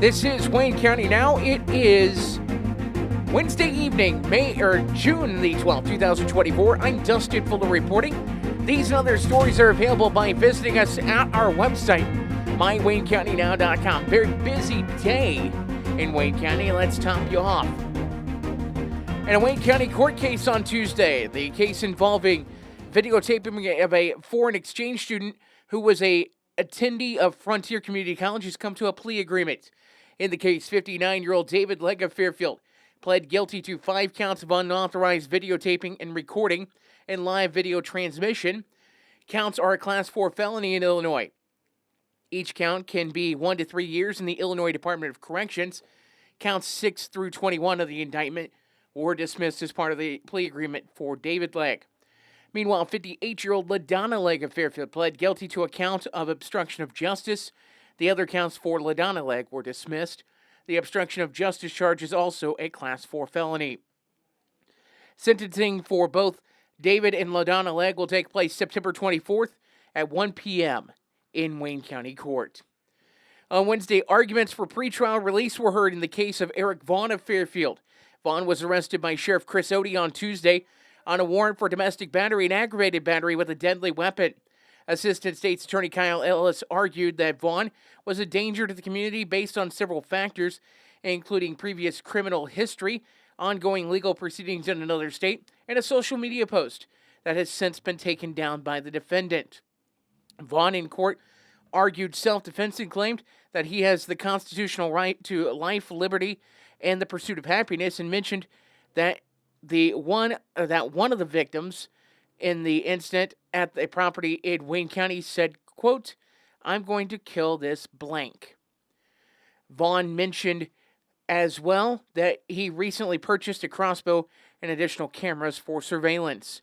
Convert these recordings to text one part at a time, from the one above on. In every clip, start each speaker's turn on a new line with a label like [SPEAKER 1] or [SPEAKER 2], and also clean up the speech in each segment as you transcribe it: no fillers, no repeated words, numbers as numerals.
[SPEAKER 1] This is Wayne County Now. It is Wednesday evening, June the 12th, 2024. I'm Dustin Fuller reporting. These and other stories are available by visiting us at our website, mywaynecountynow.com. Very busy day in Wayne County. Let's top you off. In a Wayne County court case on Tuesday, the case involving videotaping of a foreign exchange student who was a attendee of Frontier Community College has come to a plea agreement. In the case, 59-year-old David Legg of Fairfield pled guilty to 5 counts of unauthorized videotaping and recording and live video transmission. Counts are a Class 4 felony in Illinois. Each count can be 1 to 3 years in the Illinois Department of Corrections. Counts 6 through 21 of the indictment were dismissed as part of the plea agreement for David Legg. Meanwhile, 58-year-old LaDonna Legg of Fairfield pled guilty to a count of obstruction of justice. The other counts for LaDonna Legg were dismissed. The obstruction of justice charge is also a Class 4 felony. Sentencing for both David and LaDonna Legg will take place September 24th at 1 p.m. in Wayne County Court. On Wednesday, arguments for pretrial release were heard in the case of Eric Vaughn of Fairfield. Vaughn was arrested by Sheriff Chris Odie on Tuesday on a warrant for domestic battery and aggravated battery with a deadly weapon. Assistant State's Attorney Kyle Ellis argued that Vaughn was a danger to the community based on several factors, including previous criminal history, ongoing legal proceedings in another state, and a social media post that has since been taken down by the defendant. Vaughn in court argued self-defense and claimed that he has the constitutional right to life, liberty, and the pursuit of happiness, and mentioned that one of the victims in the incident at the property in Wayne County said, quote, "I'm going to kill this blank." Vaughn mentioned as well that he recently purchased a crossbow and additional cameras for surveillance.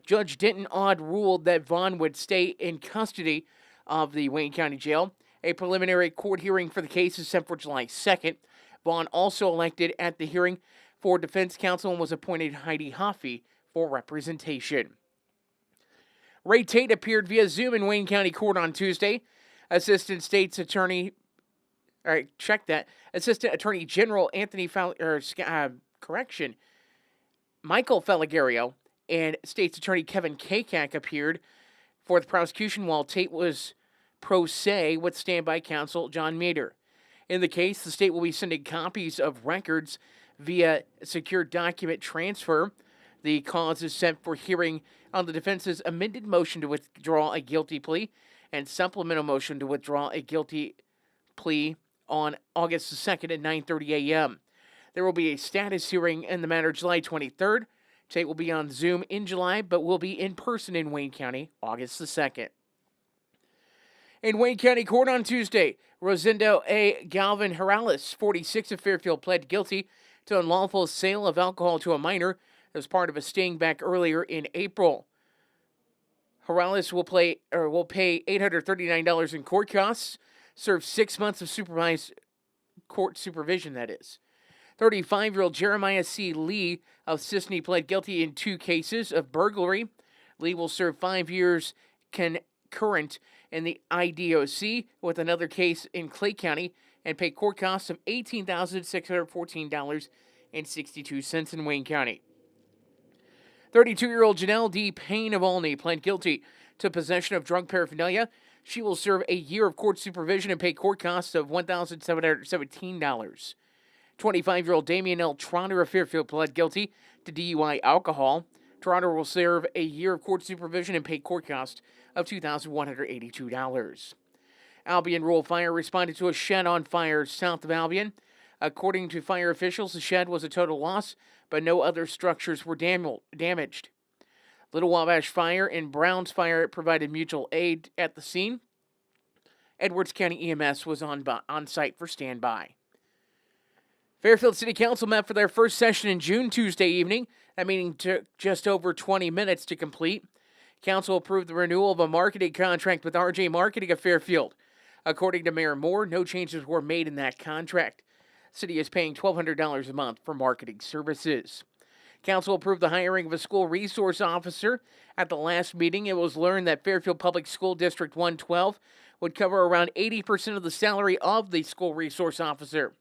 [SPEAKER 1] Judge Denton Odd ruled that Vaughn would stay in custody of the Wayne County Jail. A preliminary court hearing for the case is set for July 2nd. Vaughn also elected at the hearing for defense counsel and was appointed Heidi Hoffey for representation. Ray Tate appeared via Zoom in Wayne County Court on Tuesday. Assistant Attorney General Michael Felagario and State's Attorney Kevin Kakak appeared for the prosecution while Tate was pro se with standby counsel John Mader. In the case, the state will be sending copies of records via secure document transfer. The cause is set for hearing on the defense's amended motion to withdraw a guilty plea and supplemental motion to withdraw a guilty plea on August 2nd at 9:30 a.m. There will be a status hearing in the matter July 23rd. Tate will be on Zoom in July, but will be in person in Wayne County August 2nd. In Wayne County Court on Tuesday, Rosendo A. Galvin Herales, 46 of Fairfield, pled guilty to unlawful sale of alcohol to a minor as part of a sting back earlier in April. Herales will pay $839 in court costs, serve 6 months of supervised court supervision, that is. 35-year-old Jeremiah C. Lee of Sisney pled guilty in 2 cases of burglary. Lee will serve 5 years concurrent in the IDOC with another case in Clay County and pay court costs of $18,614.62 in Wayne County. 32-year-old Janelle D. Payne of Olney pled guilty to possession of drug paraphernalia. She will serve a year of court supervision and pay court costs of $1,717. 25-year-old Damian L. Trotter of Fairfield pled guilty to DUI alcohol. Trotter will serve a year of court supervision and pay court costs of $2,182. Albion Rural Fire responded to a shed on fire south of Albion. According to fire officials, the shed was a total loss, but no other structures were damaged. Little Wabash Fire and Browns Fire provided mutual aid at the scene. Edwards County EMS was on site for standby. Fairfield City Council met for their first session in June Tuesday evening. That meeting took just over 20 minutes to complete. Council approved the renewal of a marketing contract with RJ Marketing of Fairfield. According to Mayor Moore, no changes were made in that contract. City is paying $1,200 a month for marketing services. Council approved the hiring of a school resource officer. At the last meeting, it was learned that Fairfield Public School District 112 would cover around 80% of the salary of the school resource officer.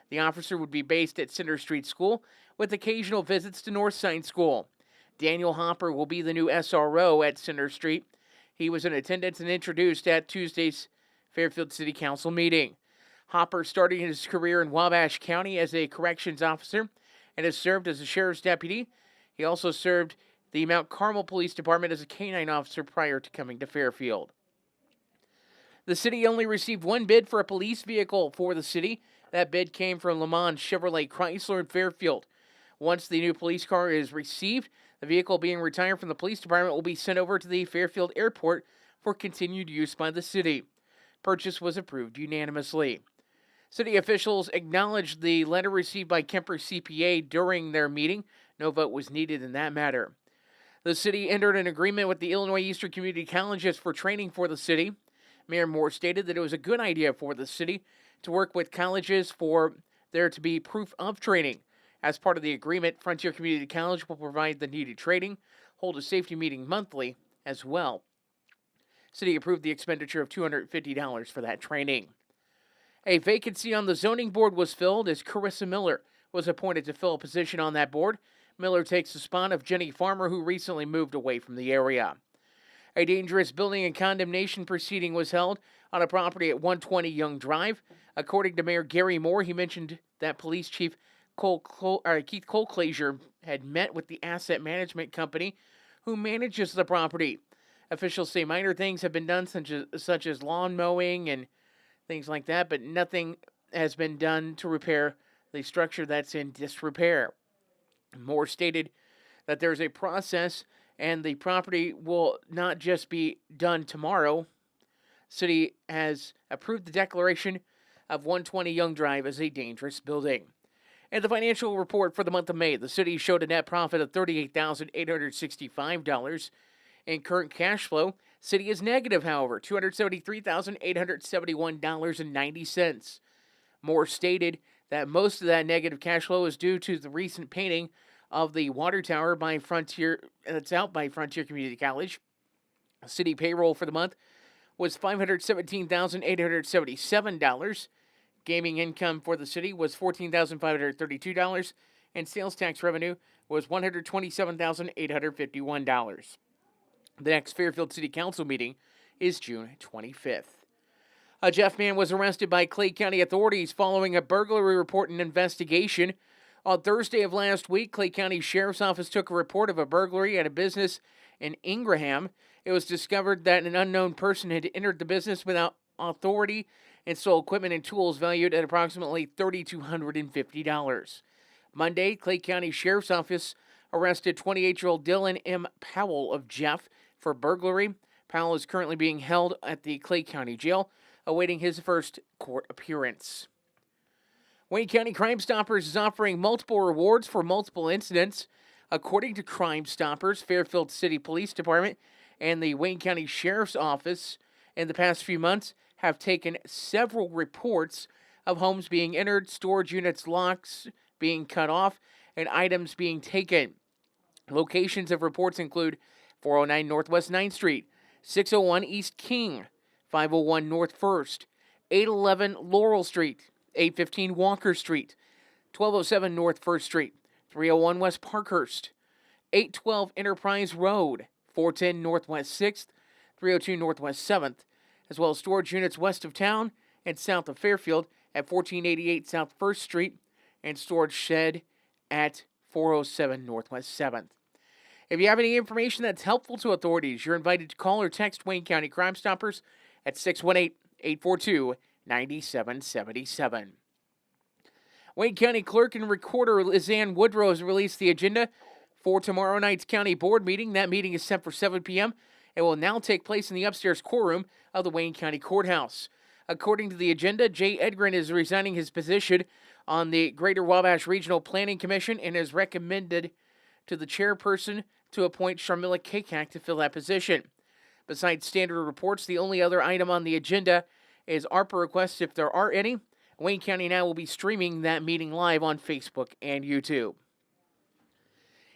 [SPEAKER 1] The officer would be based at Center Street School with occasional visits to Northside School. Daniel Hopper will be the new SRO at Center Street. He was in attendance and introduced at Tuesday's Fairfield City Council meeting. Hopper started his career in Wabash County as a corrections officer and has served as a sheriff's deputy. He also served the Mount Carmel Police Department as a canine officer prior to coming to Fairfield. The city only received one bid for a police vehicle for the city. That bid came from Le Mans Chevrolet Chrysler in Fairfield. Once the new police car is received, the vehicle being retired from the police department will be sent over to the Fairfield Airport for continued use by the city. Purchase was approved unanimously. City officials acknowledged the letter received by Kemper CPA during their meeting. No vote was needed in that matter. The city entered an agreement with the Illinois Eastern Community Colleges for training for the city. Mayor Moore stated that it was a good idea for the city to work with colleges for there to be proof of training. As part of the agreement, Frontier Community College will provide the needed training, hold a safety meeting monthly as well. City approved the expenditure of $250 for that training. A vacancy on the zoning board was filled as Carissa Miller was appointed to fill a position on that board. Miller takes the spot of Jenny Farmer, who recently moved away from the area. A dangerous building and condemnation proceeding was held on a property at 120 Young Drive. According to Mayor Gary Moore, he mentioned that Police Chief Keith Colclaser had met with the asset management company who manages the property. Officials say minor things have been done, such as lawn mowing and things like that, but nothing has been done to repair the structure that's in disrepair. Moore stated that there's a process and the property will not just be done tomorrow. City has approved the declaration of 120 Young Drive as a dangerous building. And the financial report for the month of May, the city showed a net profit of $38,865 in current cash flow. City is negative, however, $273,871.90. Moore stated that most of that negative cash flow is due to the recent painting of the water tower by Frontier, that's out by Frontier Community College. City payroll for the month was $517,877. Gaming income for the city was $14,532, and sales tax revenue was $127,851. The next Fairfield City Council meeting is June 25th. A Jeff man was arrested by Clay County authorities following a burglary report and investigation. On Thursday of last week, Clay County Sheriff's Office took a report of a burglary at a business in Ingraham. It was discovered that an unknown person had entered the business without authority and stole equipment and tools valued at approximately $3,250. Monday, Clay County Sheriff's Office arrested 28-year-old Dylan M. Powell of Jeff for burglary. Powell is currently being held at the Clay County Jail, awaiting his first court appearance. Wayne County Crime Stoppers is offering multiple rewards for multiple incidents. According to Crime Stoppers, Fairfield City Police Department and the Wayne County Sheriff's Office in the past few months have taken several reports of homes being entered, storage units, locks being cut off, and items being taken. Locations of reports include 409 Northwest 9th Street, 601 East King, 501 North 1st, 811 Laurel Street, 815 Walker Street, 1207 North 1st Street, 301 West Parkhurst, 812 Enterprise Road, 410 Northwest 6th, 302 Northwest 7th, as well as storage units west of town and south of Fairfield at 1488 South 1st Street, and storage shed at 407 Northwest 7th. If you have any information that's helpful to authorities, you're invited to call or text Wayne County Crime Stoppers at 618-842-9777. Wayne County Clerk and Recorder Lizanne Woodrow has released the agenda for tomorrow night's county board meeting. That meeting is set for 7 p.m. and will now take place in the upstairs courtroom of the Wayne County Courthouse. According to the agenda, Jay Edgren is resigning his position on the Greater Wabash Regional Planning Commission and is recommended to the chairperson to appoint Sharmila Kakak to fill that position. Besides standard reports, the only other item on the agenda is ARPA requests if there are any. Wayne County Now will be streaming that meeting live on Facebook and YouTube.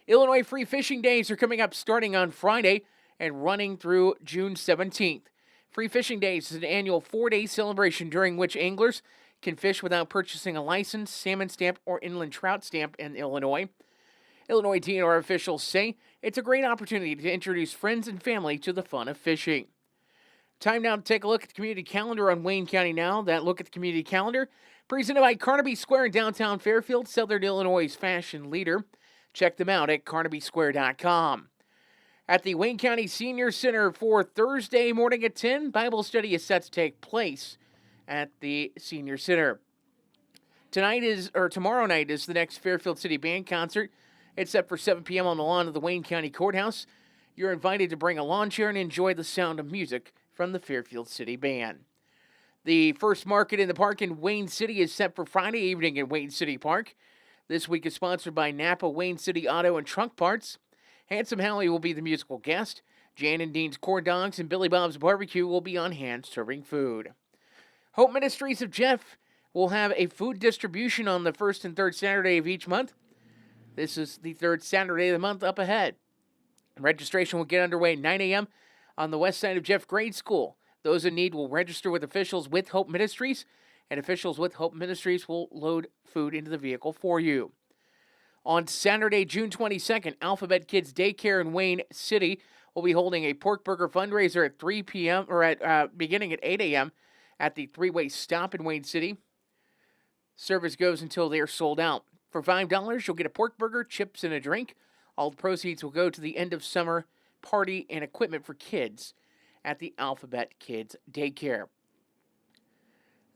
[SPEAKER 1] Illinois Free Fishing Days are coming up starting on Friday and running through June 17th. Free Fishing Days is an annual 4-day celebration during which anglers can fish without purchasing a license, salmon stamp, or inland trout stamp in Illinois. Illinois DNR officials say it's a great opportunity to introduce friends and family to the fun of fishing. Time now to take a look at the community calendar on Wayne County Now. That look at the community calendar, presented by Carnaby Square in downtown Fairfield, Southern Illinois' fashion leader. Check them out at carnabysquare.com. At the Wayne County Senior Center for Thursday morning at 10, Bible study is set to take place at the Senior Center. Tomorrow night is the next Fairfield City Band concert. It's set for 7 p.m. on the lawn of the Wayne County Courthouse. You're invited to bring a lawn chair and enjoy the sound of music from the Fairfield City Band. The first market in the park in Wayne City is set for Friday evening in Wayne City Park. This week is sponsored by Napa Wayne City Auto and Trunk Parts. Handsome Hallie will be the musical guest. Jan and Dean's Corn Dogs and Billy Bob's Barbecue will be on hand serving food. Hope Ministries of Jeff will have a food distribution on the first and third Saturday of each month. This is the third Saturday of the month up ahead. Registration will get underway at 9 a.m. on the west side of Jeff Grade School. Those in need will register with officials with Hope Ministries, and officials with Hope Ministries will load food into the vehicle for you. On Saturday, June 22nd, Alphabet Kids Daycare in Wayne City will be holding a pork burger fundraiser at 3 p.m. or at beginning at 8 a.m. at the three-way stop in Wayne City. Service goes until they are sold out. For $5, you'll get a pork burger, chips, and a drink. All the proceeds will go to the end of summer party and equipment for kids at the Alphabet Kids Daycare.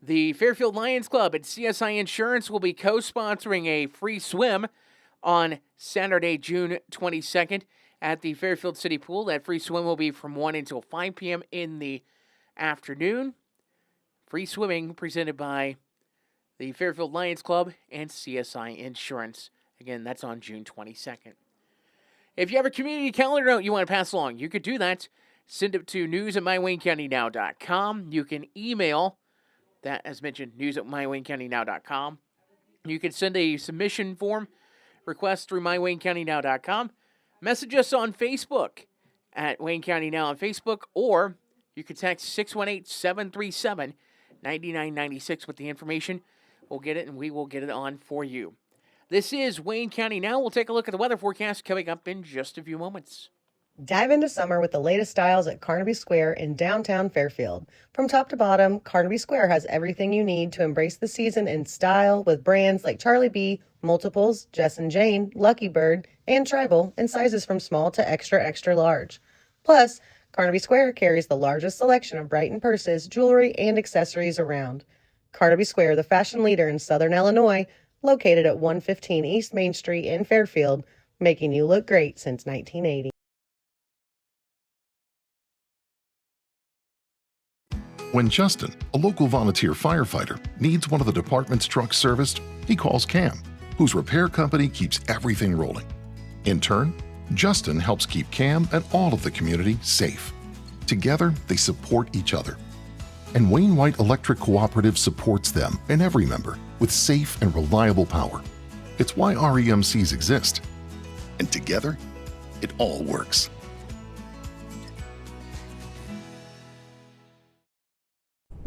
[SPEAKER 1] The Fairfield Lions Club and CSI Insurance will be co-sponsoring a free swim on Saturday, June 22nd at the Fairfield City Pool. That free swim will be from 1 until 5 p.m. in the afternoon. Free swimming presented by the Fairfield Lions Club and CSI Insurance. Again, that's on June 22nd. If you have a community calendar note you want to pass along, you could do that. Send it to news@mywaynecountynow.com. You can email that, as mentioned, news@mywaynecountynow.com. You can send a submission form request through mywaynecountynow.com. Message us on Facebook at Wayne County Now on Facebook, or you can text 618-737-9996 with the information. We'll get it, and we will get it on for you. This is Wayne County Now. We'll take a look at the weather forecast coming up in just a few moments.
[SPEAKER 2] Dive into summer with the latest styles at Carnaby Square in downtown Fairfield. From top to bottom, Carnaby Square has everything you need to embrace the season in style with brands like Charlie B, Multiples, Jess and Jane, Lucky Bird, and Tribal in sizes from small to extra, extra large. Plus, Carnaby Square carries the largest selection of Brighton purses, jewelry, and accessories around. Carnaby Square, the fashion leader in Southern Illinois, located at 115 East Main Street in Fairfield, making you look great since 1980.
[SPEAKER 3] When Justin, a local volunteer firefighter, needs one of the department's trucks serviced, he calls Cam, whose repair company keeps everything rolling. In turn, Justin helps keep Cam and all of the community safe. Together, they support each other. And Wayne White Electric Cooperative supports them and every member with safe and reliable power. It's why REMCs exist. And together, it all works.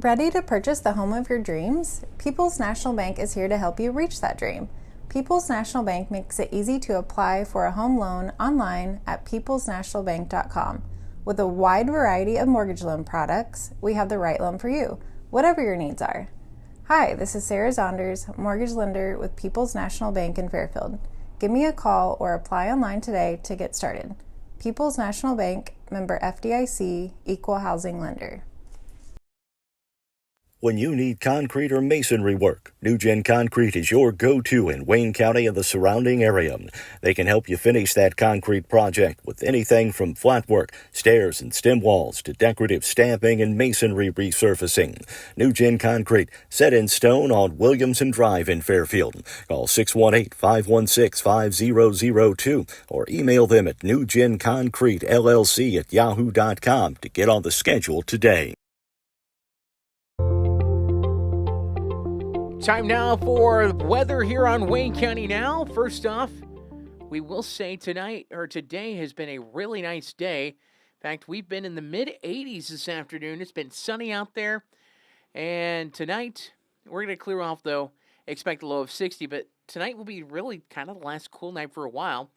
[SPEAKER 4] Ready to purchase the home of your dreams? People's National Bank is here to help you reach that dream. People's National Bank makes it easy to apply for a home loan online at peoplesnationalbank.com. With a wide variety of mortgage loan products, we have the right loan for you, whatever your needs are. Hi, this is Sarah Zonders, mortgage lender with People's National Bank in Fairfield. Give me a call or apply online today to get started. People's National Bank, member FDIC, equal housing lender.
[SPEAKER 5] When you need concrete or masonry work, New Gen Concrete is your go-to in Wayne County and the surrounding area. They can help you finish that concrete project with anything from flat work, stairs and stem walls to decorative stamping and masonry resurfacing. New Gen Concrete, set in stone on Williamson Drive in Fairfield. Call 618-516-5002 or email them at newgenconcretellc@yahoo.com to get on the schedule today.
[SPEAKER 1] Time now for weather here on Wayne County Now. First off, we will say today has been a really nice day. In fact, we've been in the mid-80s this afternoon. It's been sunny out there. And tonight, we're going to clear off, though. Expect a low of 60, but tonight will be really kind of the last cool night for a while.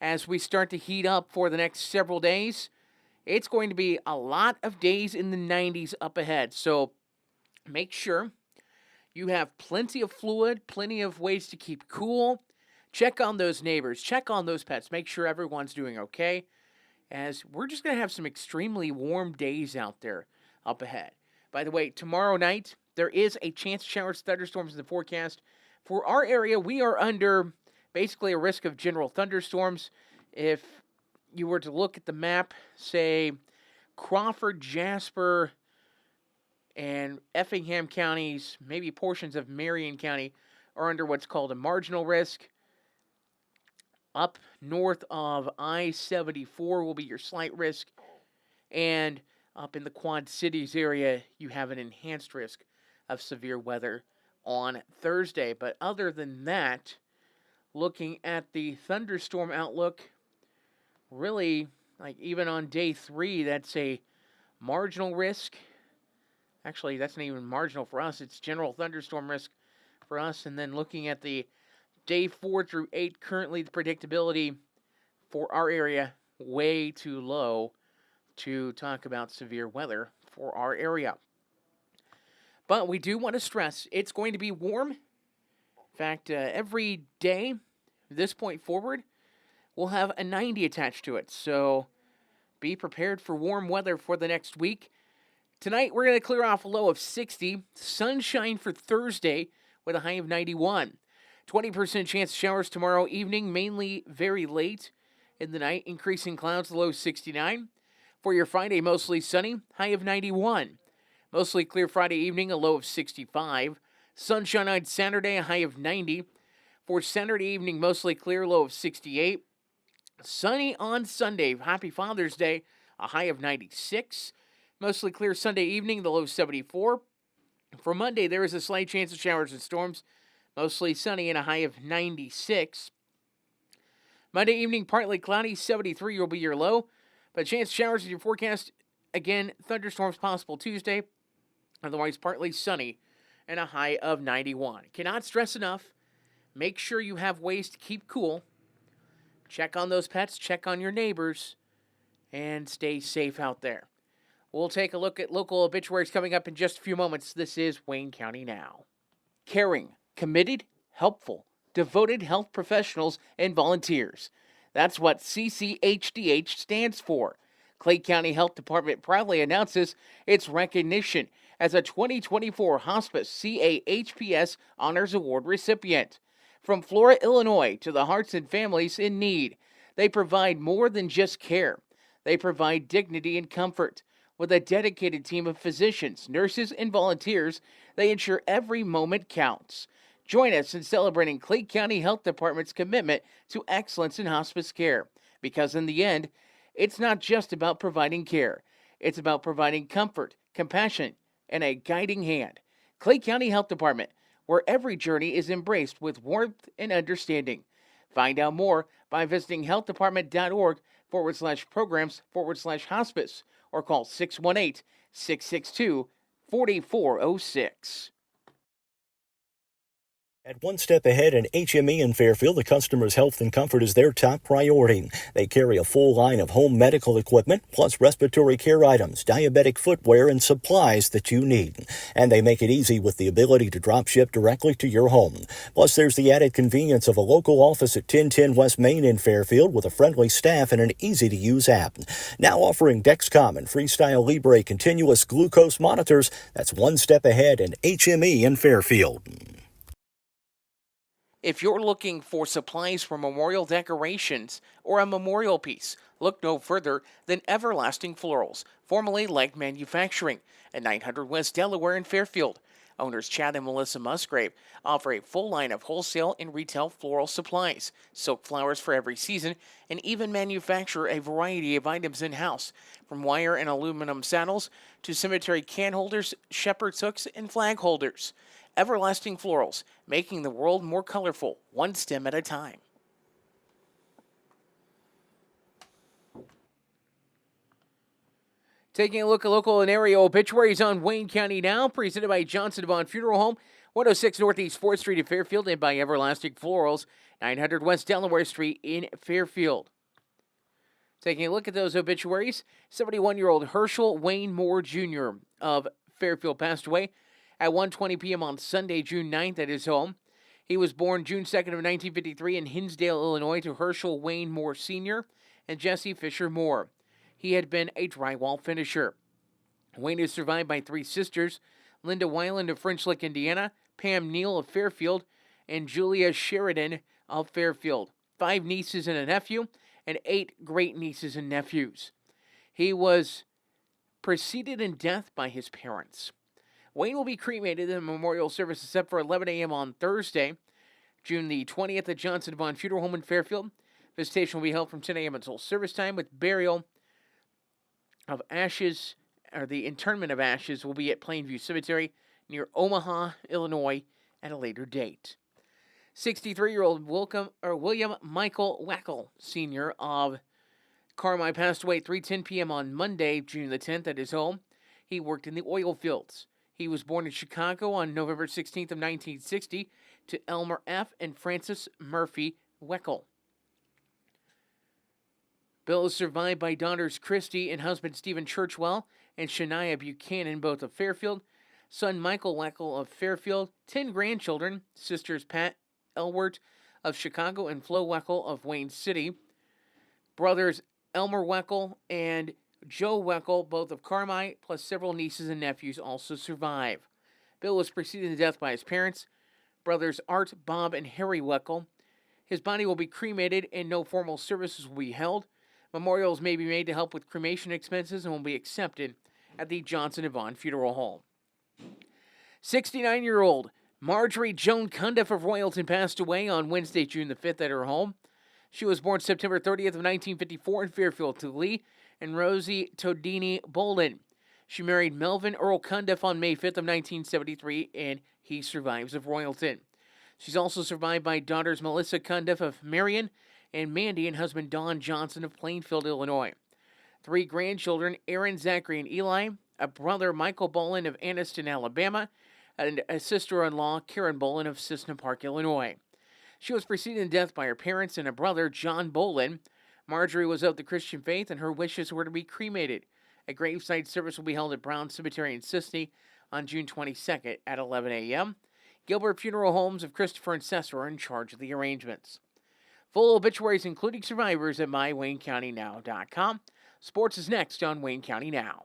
[SPEAKER 1] As we start to heat up for the next several days, it's going to be a lot of days in the 90s up ahead. So make sure you have plenty of fluid, plenty of ways to keep cool. Check on those neighbors. Check on those pets. Make sure everyone's doing okay, as we're just going to have some extremely warm days out there up ahead. By the way, tomorrow night, there is a chance of showers, thunderstorms in the forecast. For our area, we are under basically a risk of general thunderstorms. If you were to look at the map, say Crawford, Jasper, and Effingham counties, maybe portions of Marion County, are under what's called a marginal risk. Up north of I-74 will be your slight risk. And up in the Quad Cities area, you have an enhanced risk of severe weather on Thursday. But other than that, looking at the thunderstorm outlook, really, like even on day 3, that's a marginal risk. Actually, that's not even marginal for us. It's general thunderstorm risk for us. And then looking at the day 4 through 8, currently the predictability for our area, way too low to talk about severe weather for our area. But we do want to stress it's going to be warm. In fact, every day, this point forward, we'll have a 90 attached to it. So be prepared for warm weather for the next week. Tonight, we're going to clear off a low of 60. Sunshine for Thursday with a high of 91. 20% chance of showers tomorrow evening, mainly very late in the night. Increasing clouds, low 69. For your Friday, mostly sunny, high of 91. Mostly clear Friday evening, a low of 65. Sunshine on Saturday, a high of 90. For Saturday evening, mostly clear, low of 68. Sunny on Sunday, happy Father's Day, a high of 96. Mostly clear Sunday evening, the low 74. For Monday, there is a slight chance of showers and storms, mostly sunny and a high of 96. Monday evening, partly cloudy, 73 will be your low. But chance of showers in your forecast, again, thunderstorms possible Tuesday. Otherwise, partly sunny and a high of 91. Cannot stress enough, make sure you have ways to keep cool. Check on those pets, check on your neighbors, and stay safe out there. We'll take a look at local obituaries coming up in just a few moments. This is Wayne County Now. Caring, committed, helpful, devoted health professionals and volunteers. That's what CCHDH stands for. Clay County Health Department proudly announces its recognition as a 2024 Hospice CAHPS Honors Award recipient. From Flora, Illinois to the hearts and families in need, they provide more than just care. They provide dignity and comfort. With a dedicated team of physicians, nurses, and volunteers, they ensure every moment counts. Join us in celebrating Clay County Health Department's commitment to excellence in hospice care. Because in the end, it's not just about providing care. It's about providing comfort, compassion, and a guiding hand. Clay County Health Department, where every journey is embraced with warmth and understanding. Find out more by visiting healthdepartment.org/programs/hospice or call 618-662-4406.
[SPEAKER 5] At One Step Ahead and HME in Fairfield, the customer's health and comfort is their top priority. They carry a full line of home medical equipment, plus respiratory care items, diabetic footwear, and supplies that you need. And they make it easy with the ability to drop ship directly to your home. Plus, there's the added convenience of a local office at 1010 West Main in Fairfield with a friendly staff and an easy-to-use app. Now offering Dexcom and Freestyle Libre continuous glucose monitors. That's One Step Ahead and HME in Fairfield.
[SPEAKER 1] If you're looking for supplies for memorial decorations or a memorial piece, look no further than Everlasting Florals, formerly Leg Manufacturing, at 900 West Delaware in Fairfield. Owners Chad and Melissa Musgrave offer a full line of wholesale and retail floral supplies, silk flowers for every season, and even manufacture a variety of items in-house, from wire and aluminum saddles to cemetery can holders, shepherd's hooks, and flag holders. Everlasting Florals, making the world more colorful, one stem at a time. Taking a look at local and area obituaries on Wayne County Now, presented by Johnson Devon Funeral Home, 106 Northeast 4th Street in Fairfield, and by Everlasting Florals, 900 West Delaware Street in Fairfield. Taking a look at those obituaries, 71-year-old Herschel Wayne Moore Jr. of Fairfield passed away at 1:20 p.m. on Sunday, June 9th at his home. He was born June 2nd of 1953 in Hinsdale, Illinois, to Herschel Wayne Moore Sr. and Jessie Fisher Moore. He had been a drywall finisher. Wayne is survived by 3 sisters, Linda Weiland of French Lick, Indiana, Pam Neal of Fairfield, and Julia Sheridan of Fairfield, 5 nieces and a nephew, and 8 great-nieces and nephews. He was preceded in death by his parents. Wayne will be cremated in the memorial service set for 11 a.m. on Thursday, June the 20th at Johnson Devon Funeral Home in Fairfield. Visitation will be held from 10 a.m. until service time, with burial of ashes, or the interment of ashes, will be at Plainview Cemetery near Omaha, Illinois, at a later date. 63-year-old William Michael Wackel, Sr. of Carmi, passed away at 3:10 p.m. on Monday, June the 10th, at his home. He worked in the oil fields. He was born in Chicago on November 16th of 1960 to Elmer F. and Frances Murphy Weckel. Bill is survived by daughters Christy and husband Stephen Churchwell and Shania Buchanan, both of Fairfield, son Michael Weckel of Fairfield, 10 grandchildren, sisters Pat Elwert of Chicago and Flo Weckel of Wayne City, brothers Elmer Weckel and Joe Weckel, both of Carmi, plus several nieces and nephews also survive. Bill was preceded to death by his parents, brothers Art, Bob, and Harry Weckel. His body will be cremated and no formal services will be held. Memorials may be made to help with cremation expenses and will be accepted at the Johnson Devon Funeral Home. 69-year-old Marjorie Joan Cundiff of Royalton passed away on Wednesday, June the 5th at her home. She was born September 30th of 1954 in Fairfield to Lee and Rosie Todini Bolden. She married Melvin Earl Cundiff on May 5th of 1973, and he survives of Royalton. She's also survived by daughters Melissa Cundiff of Marion and Mandy and husband Don Johnson of Plainfield, Illinois. 3 grandchildren, Aaron, Zachary, and Eli, a brother, Michael Bolin of Anniston, Alabama, and a sister-in-law, Karen Bolin of Cissna Park, Illinois. She was preceded in death by her parents and a brother, John Bolin. Marjorie was of the Christian faith, and her wishes were to be cremated. A graveside service will be held at Brown Cemetery in Sisney on June 22nd at 11 a.m. Gilbert Funeral Homes of Christopher and Cesar are in charge of the arrangements. Full obituaries, including survivors, at mywaynecountynow.com. Sports is next on Wayne County Now.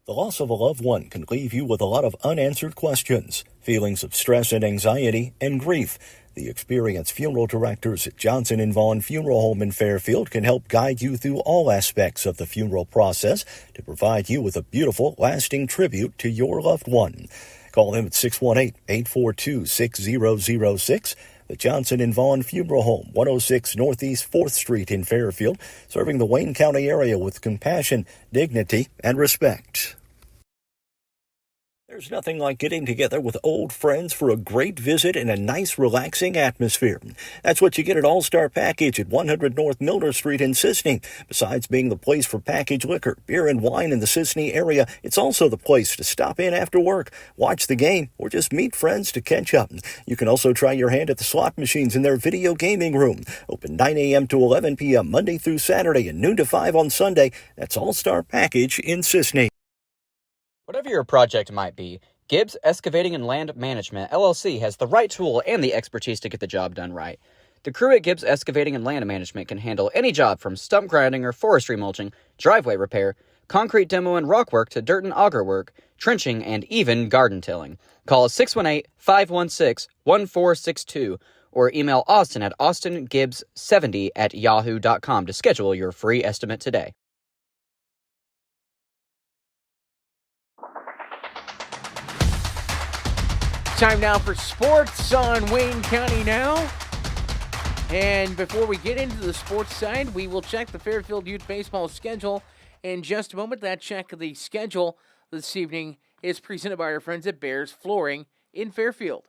[SPEAKER 5] The loss of a loved one can leave you with a lot of unanswered questions, feelings of stress and anxiety, and grief. The experienced funeral directors at Johnson & Vaughn Funeral Home in Fairfield can help guide you through all aspects of the funeral process to provide you with a beautiful, lasting tribute to your loved one. Call them at 618-842-6006. The Johnson & Vaughn Funeral Home, 106 Northeast 4th Street in Fairfield, serving the Wayne County area with compassion, dignity, and respect. There's nothing like getting together with old friends for a great visit in a nice, relaxing atmosphere. That's what you get at All-Star Package at 100 North Milner Street in Sisney. Besides being the place for packaged liquor, beer, and wine in the Sisney area, it's also the place to stop in after work, watch the game, or just meet friends to catch up. You can also try your hand at the slot machines in their video gaming room. Open 9 a.m. to 11 p.m. Monday through Saturday and noon to 5 on Sunday. That's All-Star Package in Sisney.
[SPEAKER 6] Whatever your project might be, Gibbs Excavating and Land Management, LLC, has the right tool and the expertise to get the job done right. The crew at Gibbs Excavating and Land Management can handle any job from stump grinding or forestry mulching, driveway repair, concrete demo and rock work to dirt and auger work, trenching, and even garden tilling. Call 618-516-1462 or email Austin at austingibbs70@yahoo.com to schedule your free estimate today.
[SPEAKER 1] Time now for sports on Wayne County Now. And before we get into the sports side, we will check the Fairfield Youth Baseball schedule in just a moment. That check of the schedule this evening is presented by our friends at Bears Flooring in Fairfield.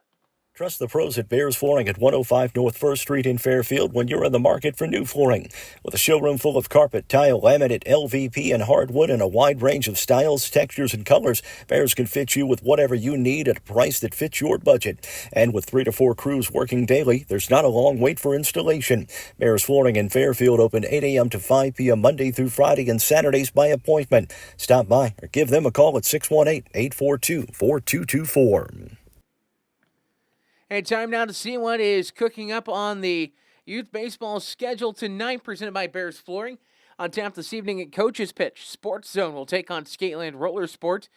[SPEAKER 5] Trust the pros at Bears Flooring at 105 North 1st Street in Fairfield when you're in the market for new flooring. With a showroom full of carpet, tile, laminate, LVP, and hardwood in a wide range of styles, textures, and colors, Bears can fit you with whatever you need at a price that fits your budget. And with 3 to 4 crews working daily, there's not a long wait for installation. Bears Flooring in Fairfield open 8 a.m. to 5 p.m. Monday through Friday and Saturdays by appointment. Stop by or give them a call at 618-842-4224.
[SPEAKER 1] And time now to see what is cooking up on the youth baseball schedule tonight, presented by Bears Flooring. On tap this evening at Coach's Pitch, Sports Zone will take on Skateland Roller Sport.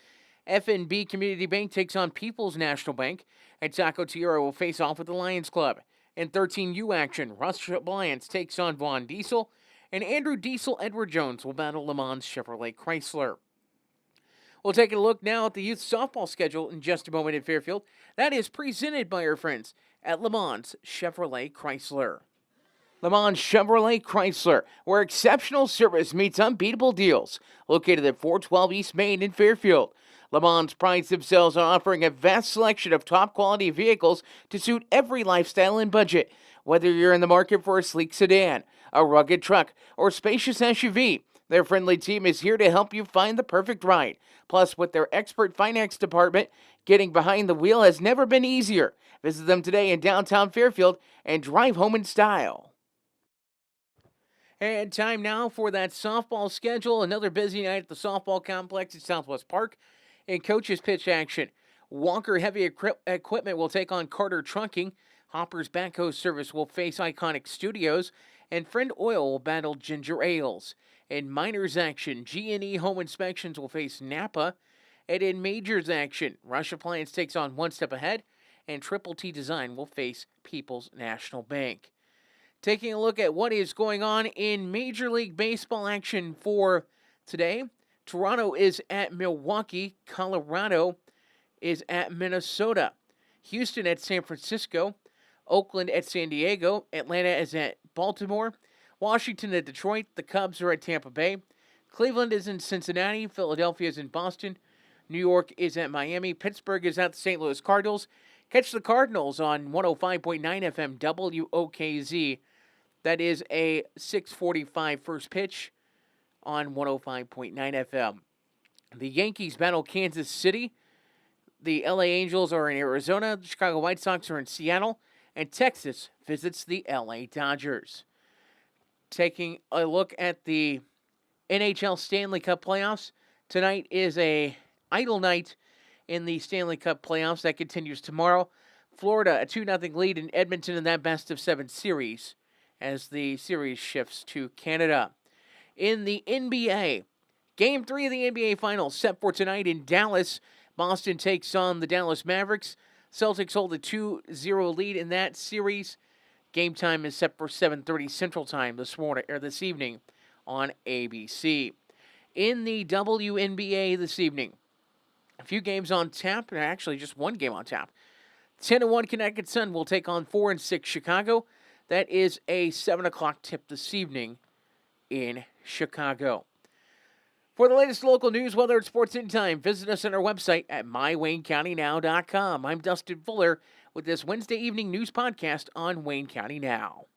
[SPEAKER 1] FNB Community Bank takes on People's National Bank. And Taco Tierra will face off with the Lions Club. In 13U action, Rush Alliance takes on Vaughn Diesel. And Andrew Diesel Edward Jones will battle Le Mans Chevrolet Chrysler. We'll take a look now at the youth softball schedule in just a moment in Fairfield. That is presented by our friends at Le Mans Chevrolet Chrysler. Le Mans Chevrolet Chrysler, where exceptional service meets unbeatable deals. Located at 412 East Main in Fairfield. Le Mans prides themselves on offering a vast selection of top-quality vehicles to suit every lifestyle and budget. Whether you're in the market for a sleek sedan, a rugged truck, or spacious SUV, their friendly team is here to help you find the perfect ride. Plus, with their expert finance department, getting behind the wheel has never been easier. Visit them today in downtown Fairfield and drive home in style. And time now for that softball schedule. Another busy night at the softball complex at Southwest Park. In Coach's Pitch action, Walker Heavy Equipment will take on Carter Trucking. Hopper's Backhoe Service will face Iconic Studios. And Friend Oil will battle Ginger Ales. In minors action, G&E Home Inspections will face Napa. And in majors action, Rush Appliance takes on One Step Ahead. And Triple T Design will face People's National Bank. Taking a look at what is going on in Major League Baseball action for today. Toronto is at Milwaukee. Colorado is at Minnesota. Houston at San Francisco. Oakland at San Diego. Atlanta is at Baltimore. Washington at Detroit. The Cubs are at Tampa Bay. Cleveland is in Cincinnati. Philadelphia is in Boston. New York is at Miami. Pittsburgh is at the St. Louis Cardinals. Catch the Cardinals on 105.9 FM WOKZ. That is a 6:45 first pitch on 105.9 FM. The Yankees battle Kansas City. The LA Angels are in Arizona. The Chicago White Sox are in Seattle. And Texas visits the LA Dodgers. Taking a look at the NHL Stanley Cup playoffs. Tonight is a idle night in the Stanley Cup playoffs. That continues tomorrow. Florida, a 2-0 lead in Edmonton in that best-of-7 series as the series shifts to Canada. In the NBA, Game 3 of the NBA Finals set for tonight in Dallas. Boston takes on the Dallas Mavericks. Celtics hold a 2-0 lead in that series. Game time is set for 7:30 Central Time this evening on ABC. In the WNBA this evening, a few games on tap, and actually just one game on tap. 10-1 Connecticut Sun will take on 4-6 Chicago. That is a 7 o'clock tip this evening in Chicago. For the latest local news, weather, and sports in time, visit us on our website at mywaynecountynow.com. I'm Dustin Fuller with this Wednesday evening news podcast on Wayne County Now.